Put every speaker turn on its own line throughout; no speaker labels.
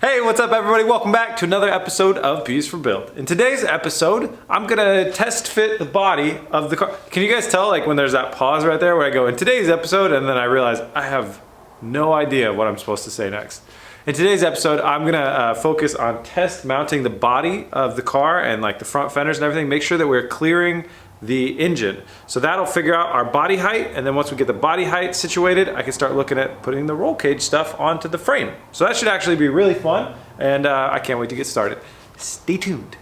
Hey, what's up everybody? Welcome back to another episode of Views for Build. In today's episode, I'm gonna test fit the body of the car. Can you guys tell like when there's that pause right there where I go in today's episode and then I realize I have no idea what I'm supposed to say next. In today's episode, I'm gonna focus on test mounting the body of the car and like the front fenders and everything. Make sure that we're clearing the engine. So that'll figure out our body height, and then once we get the body height situated, I can start looking at putting the roll cage stuff onto the frame. So that should actually be really fun, and I can't wait to get started. Stay tuned.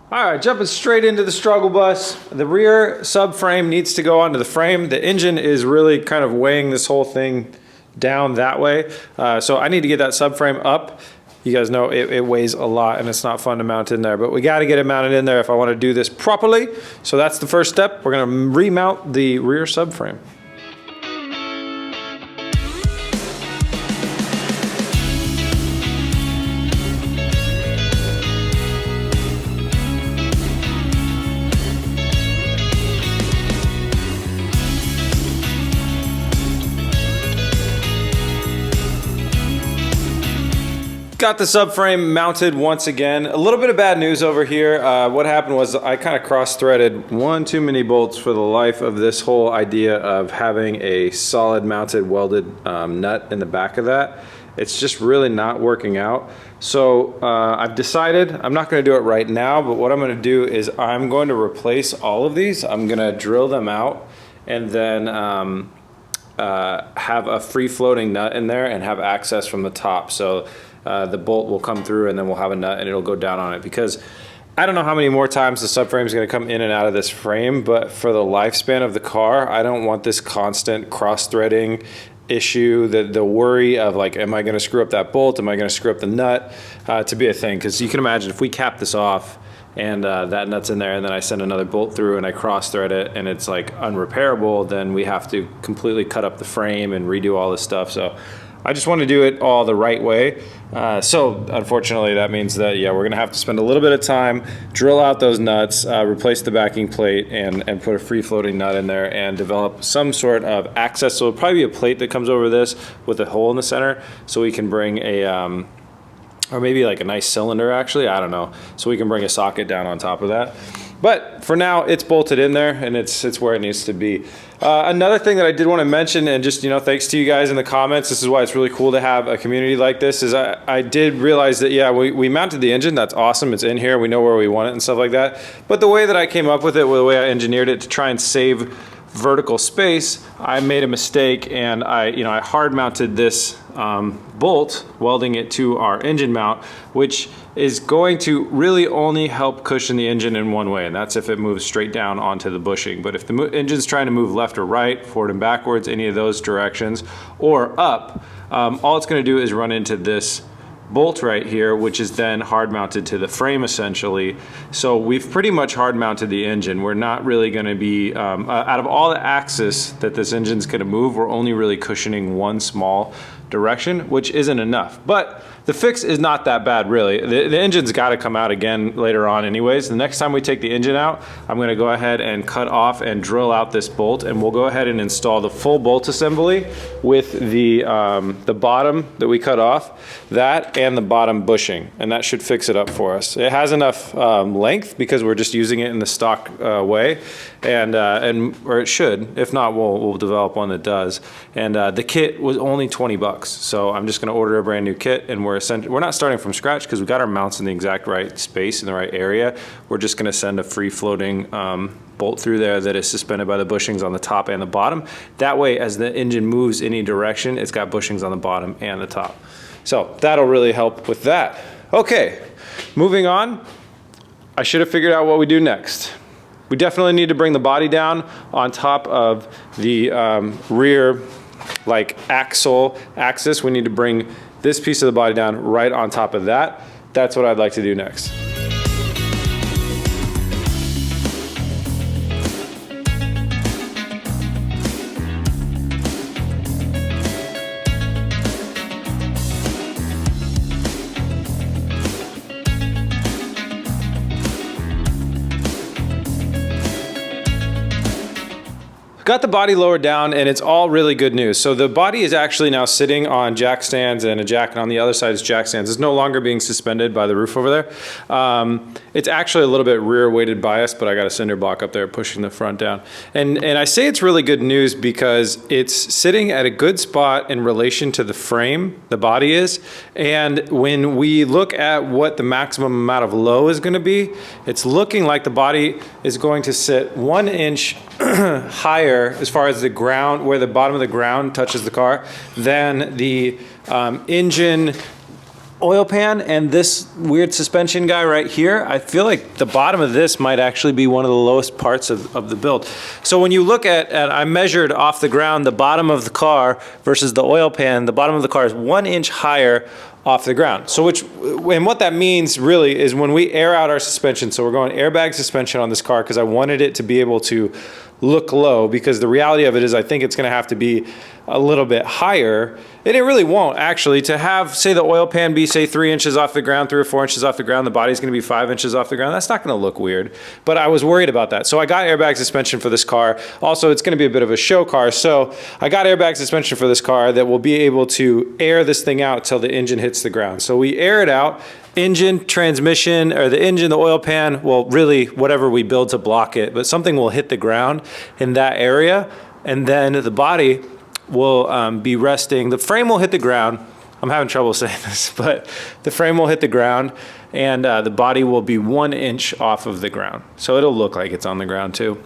All right, jumping straight into the struggle bus. The rear subframe needs to go onto the frame. The engine is really kind of weighing this whole thing down that way. So I need to get that subframe up. You guys know it weighs a lot and it's not fun to mount in there, but we got to get it mounted in there if I want to do this properly. So that's the first step. We're going to remount the rear subframe. Got the subframe mounted once again. A little bit of bad news over here. What happened was I kind of cross-threaded one too many bolts for the life of this whole idea of having a solid mounted welded nut in the back of that. It's just really not working out. So I've decided I'm not going to do it right now, but what I'm going to do is I'm going to replace all of these. I'm going to drill them out and then have a free-floating nut in there and have access from the top. So the bolt will come through and then we'll have a nut and it'll go down on it, because I don't know how many more times the subframe is going to come in and out of this frame, but for the lifespan of the car, I don't want this constant cross-threading issue, the worry of like, am I going to screw up that bolt? Am I going to screw up the nut to be a thing? Because you can imagine if we cap this off and that nut's in there and then I send another bolt through and I cross thread it and it's like unrepairable, then we have to completely cut up the frame and redo all this stuff. So I just want to do it all the right way. So unfortunately that means that, yeah, we're gonna have to spend a little bit of time, drill out those nuts, replace the backing plate and put a free floating nut in there and develop some sort of access. So it'll probably be a plate that comes over this with a hole in the center so we can bring a, or maybe like a nice cylinder actually, I don't know. So we can bring a socket down on top of that. But for now, it's bolted in there and it's where it needs to be. Another thing that I did want to mention, and just, you know, thanks to you guys in the comments, this is why it's really cool to have a community like this, is I did realize that, yeah, we mounted the engine. That's awesome. It's in here. We know where we want it and stuff like that. But the way that I came up with it, the way I engineered it to try and save vertical space, I made a mistake and I hard mounted this bolt, welding it to our engine mount, which is going to really only help cushion the engine in one way, and that's if it moves straight down onto the bushing. But if the engine's trying to move left or right, forward and backwards, any of those directions, or up, all it's going to do is run into this bolt right here, which is then hard mounted to the frame essentially. So we've pretty much hard mounted the engine. We're not really going to be, out of all the axis that this engine's going to move, we're only really cushioning one small direction, which isn't enough. But the fix is not that bad really. The engine's got to come out again later on anyways. The next time we take the engine out, I'm going to go ahead and cut off and drill out this bolt, and we'll go ahead and install the full bolt assembly with the bottom that we cut off, that and the bottom bushing, and that should fix it up for us. It has enough length because we're just using it in the stock way, or it should. If not, we'll develop one that does. And the kit was only 20 bucks, so I'm just going to order a brand new kit, and we're not starting from scratch because we got our mounts in the exact right space in the right area. We're just going to send a free floating bolt through there that is suspended by the bushings on the top and the bottom. That way, as the engine moves any direction, it's got bushings on the bottom and the top. So that'll really help with that. Okay, moving on. I should have figured out what we do next. We definitely need to bring the body down on top of the rear like axis. We need to bring this piece of the body down right on top of that. That's what I'd like to do next. got the body lowered down, and it's all really good news. So the body is actually now sitting on jack stands and a jack, and on the other side is jack stands. It's no longer being suspended by the roof over there. It's actually a little bit rear weighted bias, but I got a cinder block up there pushing the front down. And I say it's really good news because it's sitting at a good spot in relation to the frame, the body is. And when we look at what the maximum amount of low is going to be, it's looking like the body is going to sit 1 inch higher as far as the ground, where the bottom of the ground touches the car, than the engine oil pan and this weird suspension guy right here. I feel like the bottom of this might actually be one of the lowest parts of the build. So when you look at I measured off the ground the bottom of the car versus the oil pan, the bottom of the car is 1 inch higher off the ground. So and what that means really is when we air out our suspension, so we're going airbag suspension on this car because I wanted it to be able to look low, because the reality of it is I think it's going to have to be a little bit higher, and it really won't actually. To have, say, the oil pan be, say, 3 inches off the ground, 3 or 4 inches off the ground, the body's going to be 5 inches off the ground, that's not going to look weird. But I was worried about that, so I got airbag suspension for this car. Also, it's going to be a bit of a show car, so I got airbag suspension for this car that will be able to air this thing out till the engine hits the ground. So we air it out. Engine, transmission, or the engine, the oil pan, well, really whatever we build to block it, but something will hit the ground in that area, and then the body will be resting. The frame will hit the ground. I'm having trouble saying this, but the frame will hit the ground, and the body will be 1 inch off of the ground. So it'll look like it's on the ground too.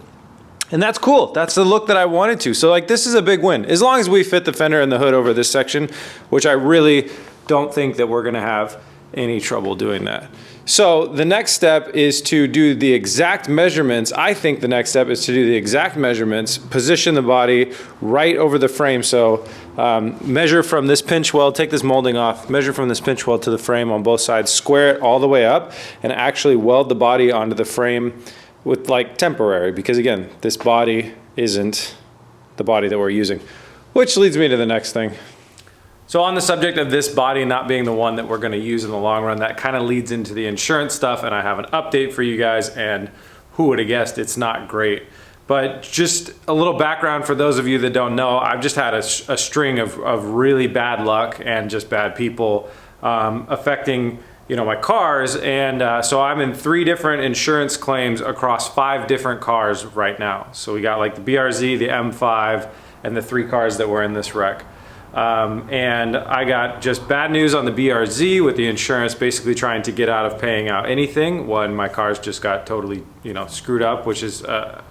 And that's cool. That's the look that I wanted to. So like, this is a big win. As long as we fit the fender and the hood over this section, which I really don't think that we're gonna have any trouble doing that. So the next step is to do the exact measurements. I think the next step is to do the exact measurements, position the body right over the frame. So measure from this pinch weld, take this molding off, measure from this pinch weld to the frame on both sides, square it all the way up, and actually weld the body onto the frame with like temporary, because again, this body isn't the body that we're using. Which leads me to the next thing. So on the subject of this body not being the one that we're going to use in the long run, that kind of leads into the insurance stuff, and I have an update for you guys, and who would have guessed it's not great. But just a little background for those of you that don't know, I've just had a string of really bad luck and just bad people affecting, you know, my cars, and so I'm in 3 different insurance claims across 5 different cars right now. So we got like the BRZ, the M5, and the 3 cars that were in this wreck. And I got just bad news on the BRZ with the insurance basically trying to get out of paying out anything when my cars just got totally, you know, screwed up, which is a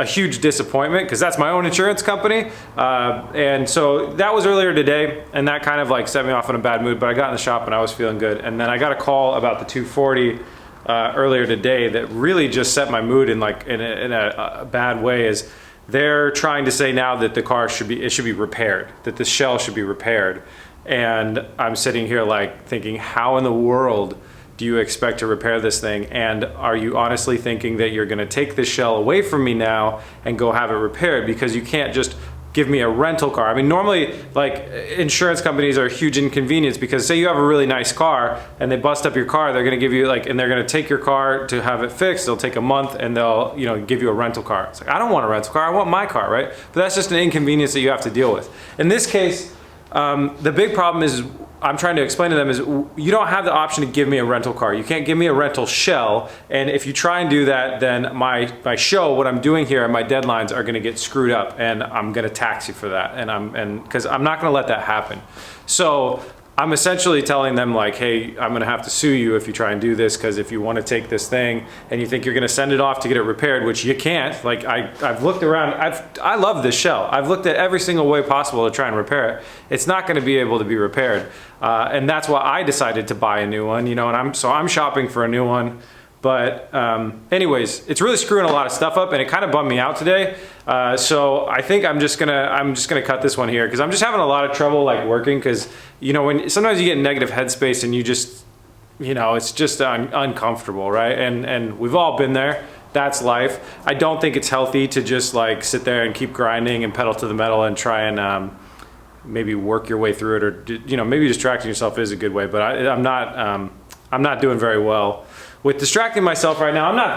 huge disappointment because that's my own insurance company. And so that was earlier today, and that kind of like set me off in a bad mood, but I got in the shop and I was feeling good. And then I got a call about the 240 earlier today that really just set my mood in like in a bad way. Is they're trying to say now that the car should be repaired, that the shell should be repaired. And I'm sitting here like thinking, how in the world do you expect to repair this thing? And are you honestly thinking that you're gonna take this shell away from me now and go have it repaired? Because you can't just give me a rental car. I mean, normally like insurance companies are a huge inconvenience, because say you have a really nice car and they bust up your car, they're gonna give you like, and they're gonna take your car to have it fixed. They'll take a month and they'll, you know, give you a rental car. It's like, I don't want a rental car, I want my car, right? But that's just an inconvenience that you have to deal with. In this case, the big problem is, I'm trying to explain to them, is you don't have the option to give me a rental car. You can't give me a rental shell. And if you try and do that, then my show, what I'm doing here, and my deadlines are gonna get screwed up, and I'm gonna tax you for that. And because I'm not gonna let that happen. So I'm essentially telling them like, hey, I'm gonna have to sue you if you try and do this, because if you wanna take this thing and you think you're gonna send it off to get it repaired, which you can't. Like I've looked around, I love this shell. I've looked at every single way possible to try and repair it. It's not gonna be able to be repaired. And that's why I decided to buy a new one, you know, and I'm shopping for a new one. But anyways, it's really screwing a lot of stuff up, and it kind of bummed me out today. So I think I'm just gonna cut this one here, because I'm just having a lot of trouble like working, because you know, when sometimes you get in negative headspace and you just, you know, it's just uncomfortable, right? And we've all been there. That's life. I don't think it's healthy to just like sit there and keep grinding and pedal to the metal and try and maybe work your way through it, or you know, maybe distracting yourself is a good way, but I'm not doing very well with distracting myself right now, I'm not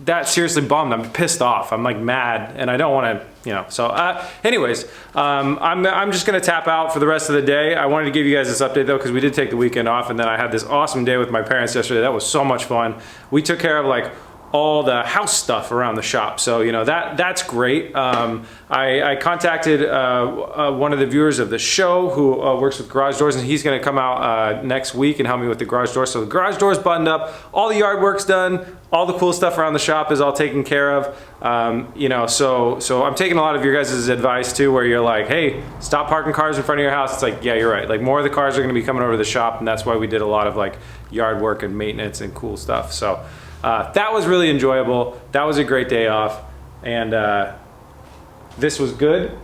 that seriously bummed. I'm pissed off. I'm like mad, and I don't want to, you know. So, anyways, I'm just gonna tap out for the rest of the day. I wanted to give you guys this update though, because we did take the weekend off, and then I had this awesome day with my parents yesterday. That was so much fun. We took care of like all the house stuff around the shop, so you know that's great. I contacted one of the viewers of the show who works with garage doors, and he's going to come out next week and help me with the garage door. So the garage door's buttoned up, all the yard work's done, all the cool stuff around the shop is all taken care of. You know, so I'm taking a lot of your guys' advice too, where you're like, hey, stop parking cars in front of your house. It's like, yeah, you're right. Like more of the cars are going to be coming over to the shop, and that's why we did a lot of like yard work and maintenance and cool stuff. So that was really enjoyable. That was a great day off, and this was good,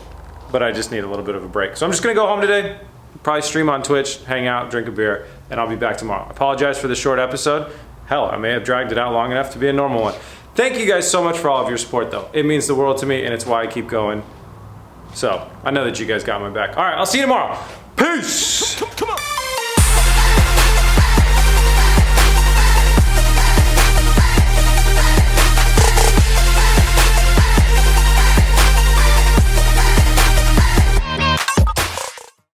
but I just need a little bit of a break. So I'm just gonna go home today, probably stream on Twitch, hang out, drink a beer, and I'll be back tomorrow. I apologize for the short episode. Hell, I may have dragged it out long enough to be a normal one. Thank you guys so much for all of your support though. It means the world to me, and it's why I keep going. So I know that you guys got my back. All right, I'll see you tomorrow. Peace!